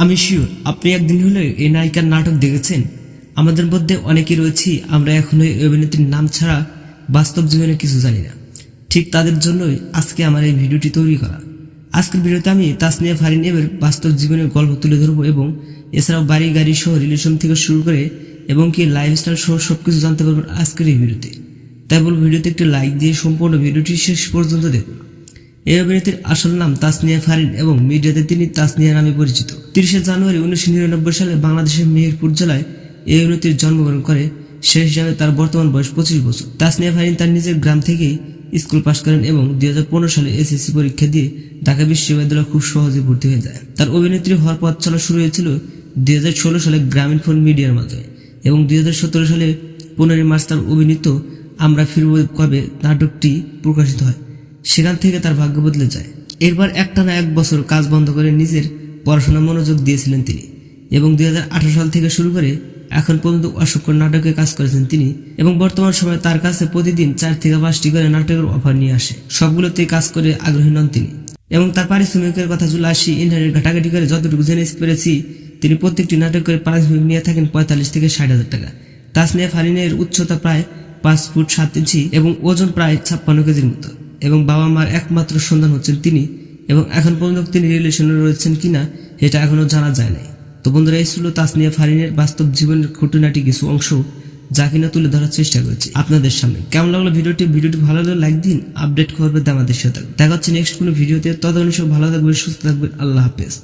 আমি শিওর আপনি একদিন হলে এই নায়িকার নাটক দেখেছেন। আমাদের মধ্যে অনেকেই রয়েছি আমরা এখনো এই অভিনেত্রীর নাম ছাড়া বাস্তব জীবনে কিছু জানি না। ঠিক তাদের জন্যই আজকে আমার এই ভিডিওটি তৈরি করা। আজকের ভিডিওতে আমি তাসনিয়া ফারিন এর বাস্তব জীবনের গল্প তুলে ধরবো এবং এছাড়াও বাড়ি গাড়ি সহ রিলেশন থেকে শুরু করে এবং কি লাইফস্টাইল সহ সবকিছু জানতে পারবেন আজকের এই ভিডিওতে। তাই বলবো ভিডিওতে একটি লাইক দিয়ে সম্পূর্ণ ভিডিওটি শেষ পর্যন্ত দেখুন। এই অভিনেত্রীর আসল নাম তাসনিয়া ফারিন এবং মিডিয়াতে তিনি তাসনিয়া নামে পরিচিত। 30 জানুয়ারি 1999 সালে বাংলাদেশের মেহেরপুর জেলায় এই অভিনেত্রীর জন্মগ্রহণ করে। সে হিসাবে তার বর্তমান বয়স 25 বছর। তাসনিয়া ফারিন তার নিজের গ্রাম থেকেই স্কুল পাশ করেন এবং 2015 সালে এসএসসি পরীক্ষা দিয়ে ঢাকা বিশ্ববিদ্যালয়ে খুব সহজে ভর্তি হয়ে যায়। তার অভিনেত্রী হওয়ার পথ চলা শুরু হয়েছিল 2016 সালে গ্রামীণ ফোন মিডিয়ার মাধ্যমে এবং 2017 সালে 15 মার্চ তার অভিনীত আমরা ফিরব কবে নাটকটি প্রকাশিত হয়। সেখান থেকে তার ভাগ্য বদলে যায়। এরপর একটানা 1 বছর কাজ বন্ধ করে নিজের পড়াশোনা মনোযোগ দিয়েছিলেন তিনি এবং 2018 সাল থেকে শুরু করে এখন পর্যন্ত অসংখ্য নাটকে কাজ করেছেন তিনি এবং বর্তমান সময়ে তার কাছে প্রতিদিন 4 থেকে 5টি করে নাটকের অফার নিয়ে আসে। সবগুলোতেই কাজ করে আগ্রহী নন তিনি এবং তার পারিশ্রমিকের কথা চলে আসি। ইন্টারনেট ঘাটাঘাটি করে যতটুকু জেনে পেরেছি তিনি প্রত্যেকটি নাটকের পারিশ্রমিক নিয়ে থাকেন 45 থেকে 60,000 টাকা। তাসনিয়া ফারিনের উচ্চতা প্রায় 5 ফুট 7 ইঞ্চি এবং ওজন প্রায় 56 কেজির মতো এবং বাবা মার একমাত্র সন্তান হচ্ছেন তিনি এবং এখন পর্যন্ত তিনি রিলেশনে রয়েছেন কিনা এটা এখনো জানা যায় নাই। তো বন্ধুরা, এই ছিল তাসনিয়া ফারিনের বাস্তব জীবনের খুঁটিনাটি কিছু অংশ যা কিনা তুলে ধরার চেষ্টা করেছি আপনাদের সামনে। কেমন লাগলো ভিডিওটি ভালো লাগলে লাইক দিন, আপডেট করবেন আমাদের সাথে। দেখা হচ্ছে নেক্সট কোনো ভিডিওতে। ততক্ষণ সব ভালো থাকবেন, সুস্থ থাকবেন। আল্লাহ হাফেজ।